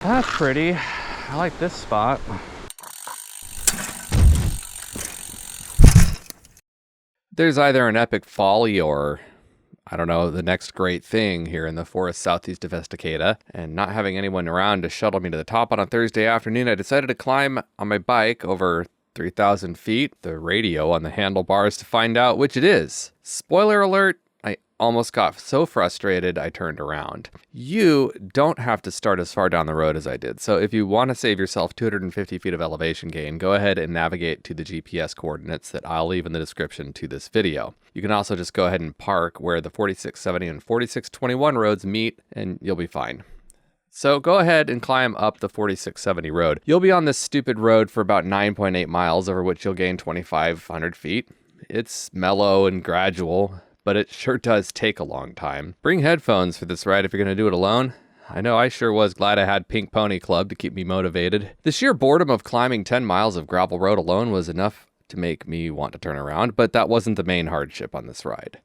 That's pretty. I like this spot. There's either an epic folly or, I don't know, the next great thing here in the forest southeast of Estacada. And not having anyone around to shuttle me to the top on a Thursday afternoon, I decided to climb on my bike over 3,000 feet, the radio on the handlebars, to find out which it is. Spoiler alert, I almost got so frustrated I turned around. You don't have to start as far down the road as I did, so if you want to save yourself 250 feet of elevation gain, go ahead and navigate to the GPS coordinates that I'll leave in the description to this video. You can also just go ahead and park where the 4670 and 4621 roads meet, and you'll be fine. So go ahead and climb up the 4670 road. You'll be on this stupid road for about 9.8 miles, over which you'll gain 2,500 feet. It's mellow and gradual, but it sure does take a long time. Bring headphones for this ride if you're going to do it alone. I know I sure was glad I had Pink Pony Club to keep me motivated. The sheer boredom of climbing 10 miles of gravel road alone was enough to make me want to turn around, but that wasn't the main hardship on this ride.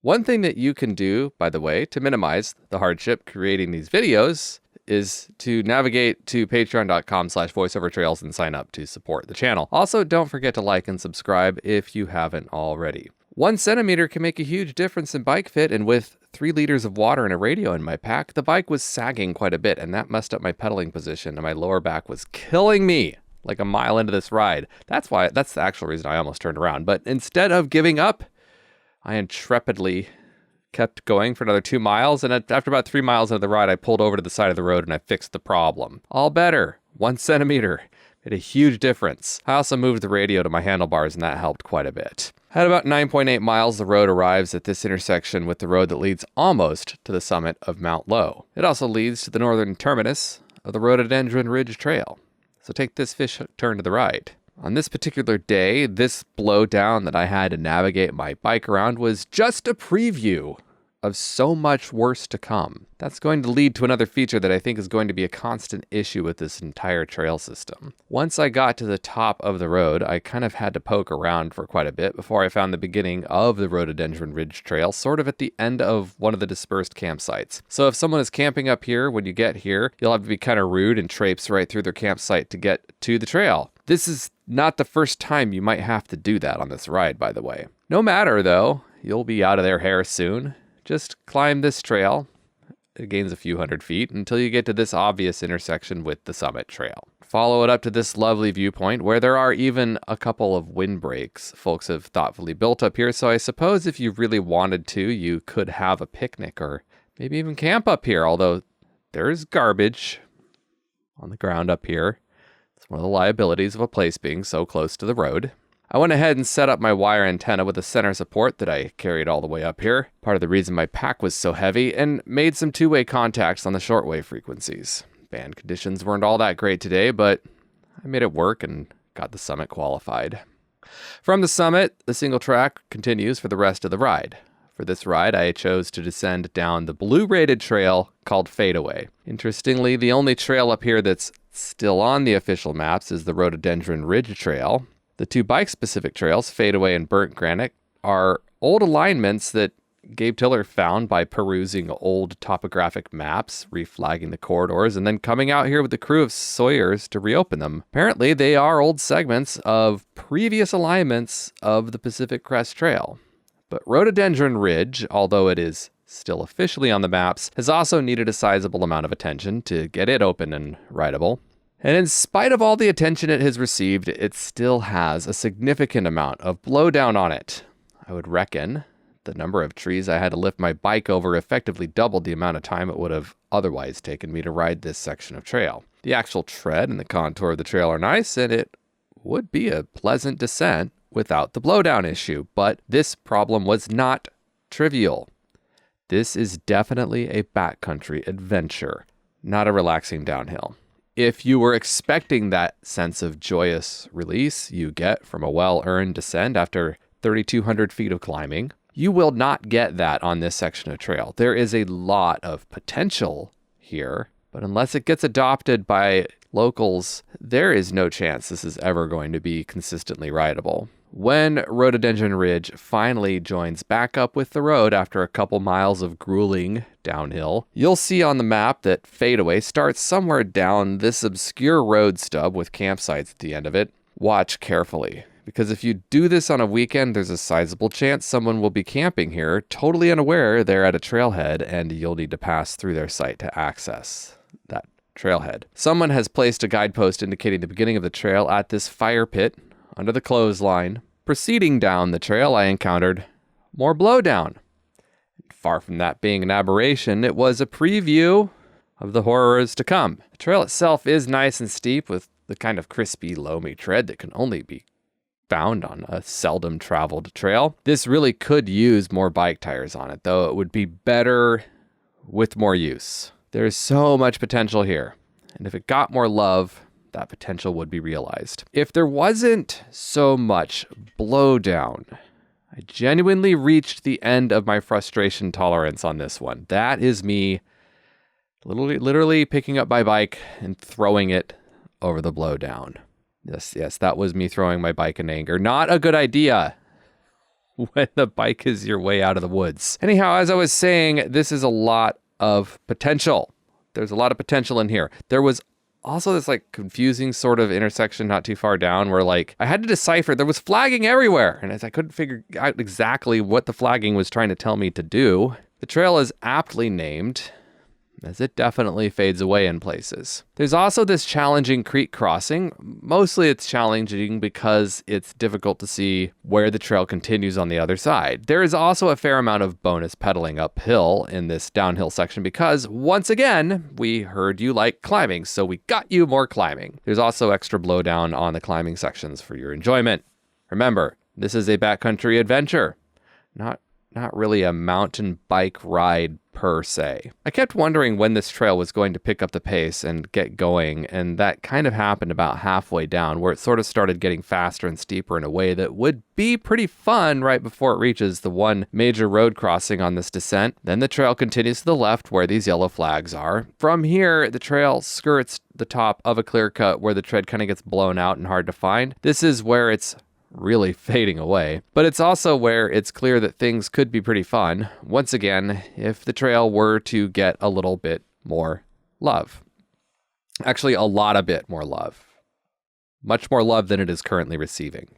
One thing that you can do, by the way, to minimize the hardship creating these videos is to navigate to patreon.com/voiceovertrails and sign up to support the channel. Also, don't forget to like and subscribe if you haven't already. 1 centimeter can make a huge difference in bike fit, and with 3 liters of water and a radio in my pack, the bike was sagging quite a bit, and that messed up my pedaling position, and my lower back was killing me like a mile into this ride. That's the actual reason I almost turned around. But instead of giving up, I intrepidly kept going for another 2 miles, and after about 3 miles into the ride, I pulled over to the side of the road and I fixed the problem. All better. 1 centimeter. Made a huge difference. I also moved the radio to my handlebars, and that helped quite a bit. At about 9.8 miles, the road arrives at this intersection with the road that leads almost to the summit of Mount Low. It also leads to the northern terminus of the Rhododendron Ridge Trail. So take this fish turn to the right. On this particular day, this blowdown that I had to navigate my bike around was just a preview of so much worse to come. That's going to lead to another feature that I think is going to be a constant issue with this entire trail system. Once I got to the top of the road, I kind of had to poke around for quite a bit before I found the beginning of the Rhododendron Ridge Trail, sort of at the end of one of the dispersed campsites. So if someone is camping up here, when you get here, you'll have to be kind of rude and traipse right through their campsite to get to the trail. This is not the first time you might have to do that on this ride, by the way. No matter, though, you'll be out of their hair soon. Just climb this trail. It gains a few hundred feet until you get to this obvious intersection with the summit trail. Follow it up to this lovely viewpoint where there are even a couple of windbreaks folks have thoughtfully built up here. So I suppose if you really wanted to, you could have a picnic or maybe even camp up here, although there's garbage on the ground up here. It's one of the liabilities of a place being so close to the road. I went ahead and set up my wire antenna with a center support that I carried all the way up here, part of the reason my pack was so heavy, and made some two-way contacts on the shortwave frequencies. Band conditions weren't all that great today, but I made it work and got the summit qualified. From the summit, the single track continues for the rest of the ride. For this ride, I chose to descend down the blue-rated trail called Fadeaway. Interestingly, the only trail up here that's still on the official maps is the Rhododendron Ridge Trail. The 2 bike-specific trails, Fadeaway and Burnt Granite, are old alignments that Gabe Tiller found by perusing old topographic maps, reflagging the corridors, and then coming out here with the crew of Sawyers to reopen them. Apparently, they are old segments of previous alignments of the Pacific Crest Trail. But Rhododendron Ridge, although it is still officially on the maps, has also needed a sizable amount of attention to get it open and rideable. And in spite of all the attention it has received, it still has a significant amount of blowdown on it. I would reckon the number of trees I had to lift my bike over effectively doubled the amount of time it would have otherwise taken me to ride this section of trail. The actual tread and the contour of the trail are nice, and it would be a pleasant descent without the blowdown issue, but this problem was not trivial. This is definitely a backcountry adventure, not a relaxing downhill. If you were expecting that sense of joyous release you get from a well-earned descent after 3,200 feet of climbing, you will not get that on this section of trail. There is a lot of potential here, but unless it gets adopted by locals, there is no chance this is ever going to be consistently rideable. When Rhododendron Ridge finally joins back up with the road after a couple miles of grueling downhill, you'll see on the map that Fadeaway starts somewhere down this obscure road stub with campsites at the end of it. Watch carefully, because if you do this on a weekend, there's a sizable chance someone will be camping here, totally unaware they're at a trailhead, and you'll need to pass through their site to access that trailhead. Someone has placed a guidepost indicating the beginning of the trail at this fire pit under the clothesline. Proceeding down the trail, I encountered more blowdown. Far from that being an aberration, it was a preview of the horrors to come. The trail itself is nice and steep with the kind of crispy, loamy tread that can only be found on a seldom traveled trail. This really could use more bike tires on it, though it would be better with more use. There's so much potential here, and if it got more love, that potential would be realized. If there wasn't so much blowdown, I genuinely reached the end of my frustration tolerance on this one. That is me literally picking up my bike and throwing it over the blowdown. Yes, that was me throwing my bike in anger. Not a good idea when the bike is your way out of the woods. Anyhow, as I was saying, this is a lot of potential. There's a lot of potential in here. There was also this like confusing sort of intersection not too far down where like I had to decipher, there was flagging everywhere, and as I couldn't figure out exactly what the flagging was trying to tell me to do. The trail is aptly named, as it definitely fades away in places. There's also this challenging creek crossing. Mostly it's challenging because it's difficult to see where the trail continues on the other side. There is also a fair amount of bonus pedaling uphill in this downhill section because, once again, we heard you like climbing, so we got you more climbing. There's also extra blowdown on the climbing sections for your enjoyment. Remember, this is a backcountry adventure, not really a mountain bike ride per se. I kept wondering when this trail was going to pick up the pace and get going, and that kind of happened about halfway down, where it sort of started getting faster and steeper in a way that would be pretty fun right before it reaches the one major road crossing on this descent. Then the trail continues to the left where these yellow flags are. From here, the trail skirts the top of a clear cut where the tread kind of gets blown out and hard to find. This is where it's really fading away, but it's also where it's clear that things could be pretty fun, once again, if the trail were to get a little bit more love. Actually, a bit more love. Much more love than it is currently receiving.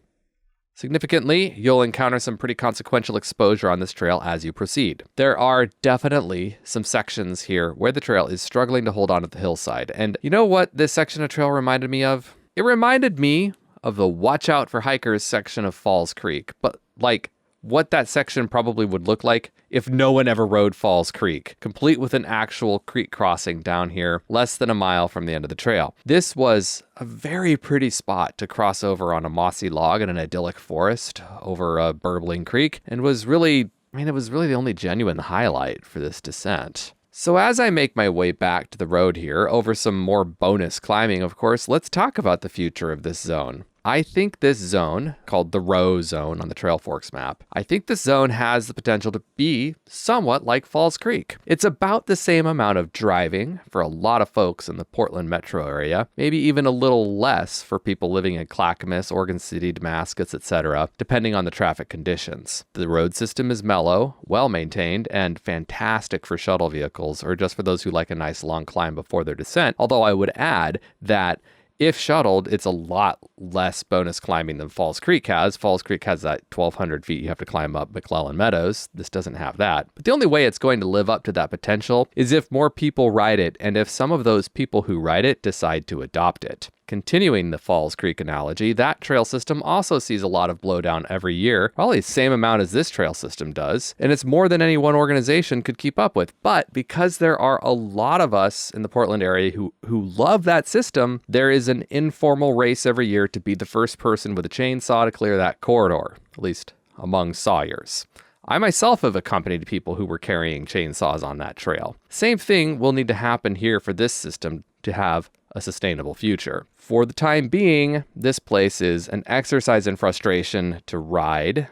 Significantly, you'll encounter some pretty consequential exposure on this trail as you proceed. There are definitely some sections here where the trail is struggling to hold on at the hillside, and you know what this section of trail reminded me of? It reminded me of the Watch Out for Hikers section of Falls Creek, but like what that section probably would look like if no one ever rode Falls Creek, complete with an actual creek crossing down here, less than a mile from the end of the trail. This was a very pretty spot to cross over on a mossy log in an idyllic forest over a burbling creek, and was really, it was really the only genuine highlight for this descent. So as I make my way back to the road here, over some more bonus climbing, of course, let's talk about the future of this zone. I think this zone, called the Row Zone on the Trail Forks map, I think this zone has the potential to be somewhat like Falls Creek. It's about the same amount of driving for a lot of folks in the Portland metro area, maybe even a little less for people living in Clackamas, Oregon City, Damascus, etc., depending on the traffic conditions. The road system is mellow, well-maintained, and fantastic for shuttle vehicles, or just for those who like a nice long climb before their descent, although I would add that if shuttled, it's a lot less bonus climbing than Falls Creek has. Falls Creek has that 1,200 feet you have to climb up McClellan Meadows. This doesn't have that. But the only way it's going to live up to that potential is if more people ride it, and if some of those people who ride it decide to adopt it. Continuing the Falls Creek analogy, that trail system also sees a lot of blowdown every year, probably the same amount as this trail system does, and it's more than any one organization could keep up with. But because there are a lot of us in the Portland area who love that system, there is an informal race every year to be the first person with a chainsaw to clear that corridor, at least among sawyers. I myself have accompanied people who were carrying chainsaws on that trail. Same thing will need to happen here for this system to have a sustainable future. For the time being, this place is an exercise in frustration to ride,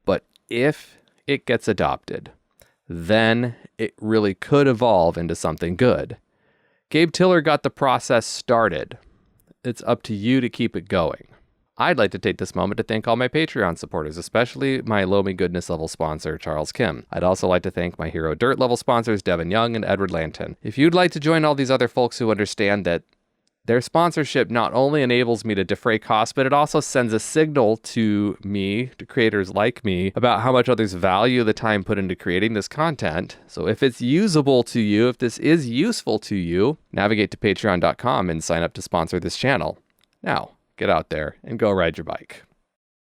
but if it gets adopted, then it really could evolve into something good. Gabe Tiller got the process started. It's up to you to keep it going. I'd like to take this moment to thank all my Patreon supporters, especially my Low Me Goodness level sponsor, Charles Kim. I'd also like to thank my Hero Dirt level sponsors, Devin Young and Edward Lanton. If you'd like to join all these other folks who understand that their sponsorship not only enables me to defray costs, but it also sends a signal to me, to creators like me, about how much others value the time put into creating this content. So if it's usable to you, if this is useful to you, navigate to patreon.com and sign up to sponsor this channel. Now, get out there and go ride your bike.